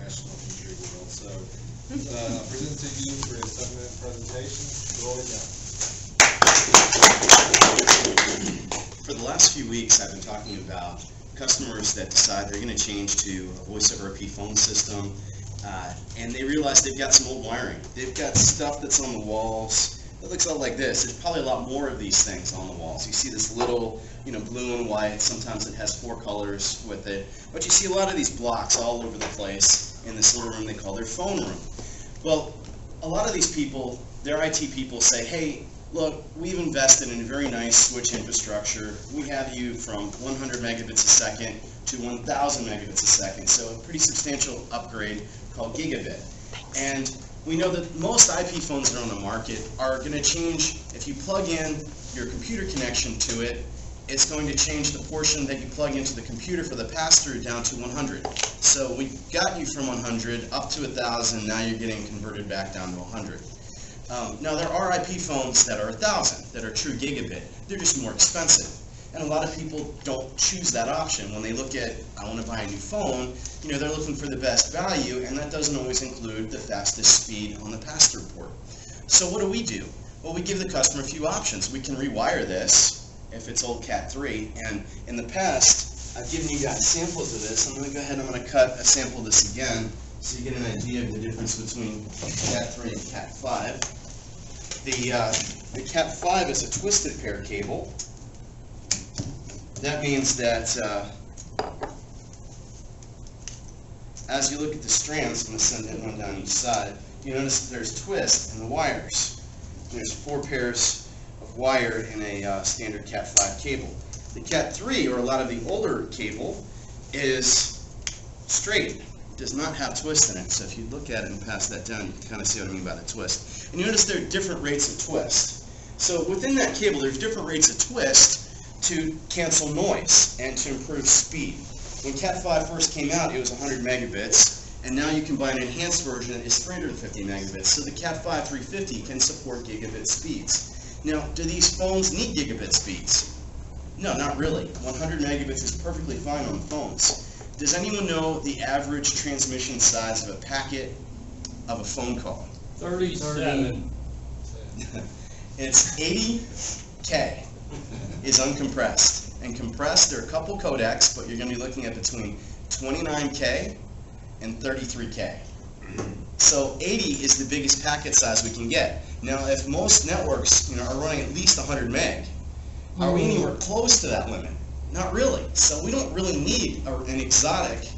international computer world. So I'll present to you for a 7-minute presentation. Roll it down. For the last few weeks, I've been talking about customers that decide they're going to change to a voice over IP phone system, and they realize they've got some old wiring. They've got stuff that's on the walls that looks all like this. There's probably a lot more of these things on the walls. You see this little, blue and white. Sometimes it has 4 colors with it. But you see a lot of these blocks all over the place in this little room they call their phone room. Well, a lot of these people, their IT people, say, hey, look, we've invested in a very nice switch infrastructure. We have you from 100 megabits a second to 1,000 megabits a second, so a pretty substantial upgrade called gigabit. And we know that most IP phones that are on the market are going to change. If you plug in your computer connection to it, it's going to change the portion that you plug into the computer for the pass-through down to 100. So we got you from 100 up to 1,000, now you're getting converted back down to 100. Now there are IP phones that are 1,000, that are true gigabit. They're just more expensive. And a lot of people don't choose that option. When they look at, I want to buy a new phone, they're looking for the best value, and that doesn't always include the fastest speed on the pass-through port. So what do? Well, we give the customer a few options. We can rewire this if it's old Cat3, and in the past, I've given you guys samples of this. I'm going to go ahead and I'm going to cut a sample of this again so you get an idea of the difference between Cat3 and Cat5. The Cat5 is a twisted pair cable. That means that as you look at the strands, I'm going to send that one down each side, you notice there's twist in the wires. There's 4 pairs of wire in a standard Cat5 cable. The Cat3, or a lot of the older cable, is straight. It does not have twist in it. So if you look at it and pass that down, you can kind of see what I mean by the twist. And you notice there are different rates of twist. So within that cable, there's different rates of twist to cancel noise and to improve speed. When Cat5 first came out, it was 100 megabits, and now you can buy an enhanced version that is 350 megabits. So the Cat5 350 can support gigabit speeds. Now, do these phones need gigabit speeds? No, not really. 100 megabits is perfectly fine on phones. Does anyone know the average transmission size of a packet of a phone call? 37. It's 80K. Is uncompressed. And compressed, there are a couple codecs, but you're going to be looking at between 29K and 33K. So 80 is the biggest packet size we can get. Now, if most networks are running at least 100 meg, are we anywhere close to that limit? Not really. So we don't really need an exotic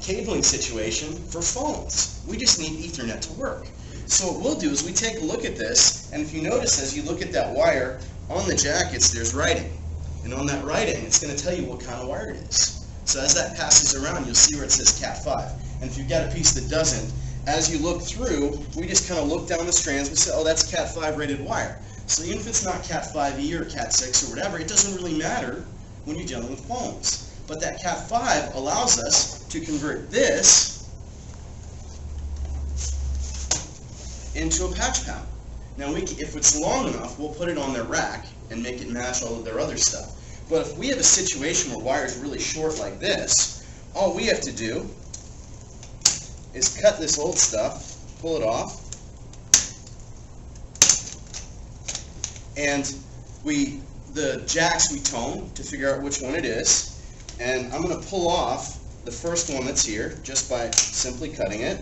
cabling situation for phones. We just need Ethernet to work. So what we'll do is we take a look at this, and if you notice as you look at that wire, on the jackets there's writing. And on that writing, it's going to tell you what kind of wire it is. So as that passes around, you'll see where it says Cat5. And if you've got a piece that doesn't, as you look through, we just kind of look down the strands and say, oh, that's Cat5 rated wire. So even if it's not Cat5e or Cat6 or whatever, it doesn't really matter when you're dealing with phones. But that Cat5 allows us to convert this into a patch panel. Now, if it's long enough, we'll put it on their rack and make it match all of their other stuff. But if we have a situation where wires are really short like this, all we have to do is cut this old stuff, pull it off, and the jacks we tone to figure out which one it is. And I'm going to pull off the first one that's here just by simply cutting it.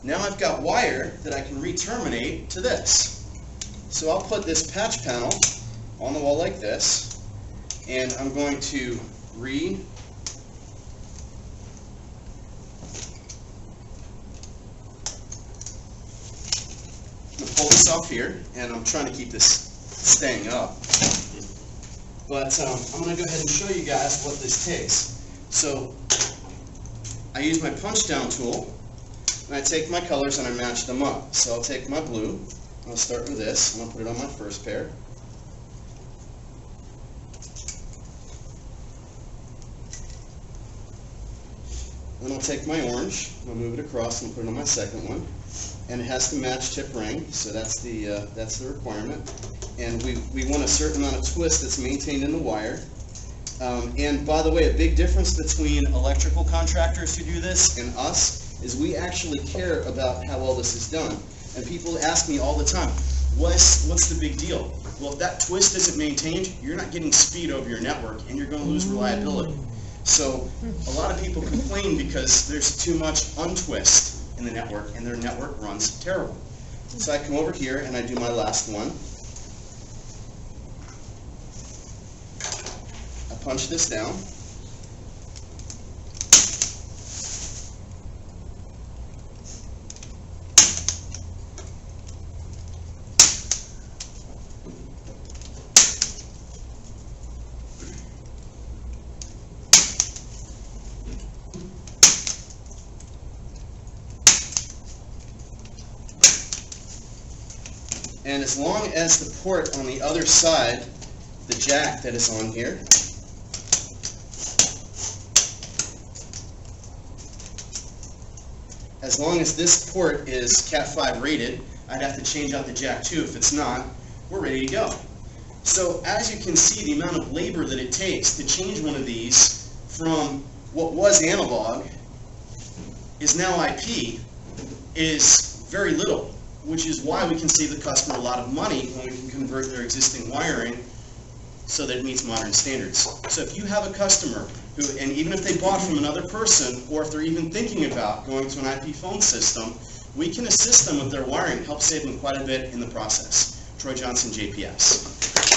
Now I've got wire that I can re-terminate to this. So I'll put this patch panel on the wall like this, and I'm going to pull this off here, and I'm trying to keep this staying up. But I'm going to go ahead and show you guys what this takes. So I use my punch down tool, and I take my colors and I match them up. So I'll take my blue, I'll start with this, I'm going to put it on my first pair. Then I'll take my orange, I'll move it across and put it on my second one. And it has to match tip ring, so that's the requirement. And we want a certain amount of twist that's maintained in the wire. And by the way, a big difference between electrical contractors who do this and us is we actually care about how well this is done. And people ask me all the time, what's the big deal? Well, if that twist isn't maintained, you're not getting speed over your network and you're going to lose reliability. So a lot of people complain because there's too much untwist in the network and their network runs terrible. So I come over here and I do my last one. I punch this down. And as long as the port on the other side, the jack that is on here, as long as this port is Cat 5 rated, I'd have to change out the jack too. If it's not, we're ready to go. So as you can see, the amount of labor that it takes to change one of these from what was analog is now IP is very little, which is why we can save the customer a lot of money when we can convert their existing wiring so that it meets modern standards. So if you have a customer who, and even if they bought from another person, or if they're even thinking about going to an IP phone system, we can assist them with their wiring, help save them quite a bit in the process. Troy Johnson, JPS.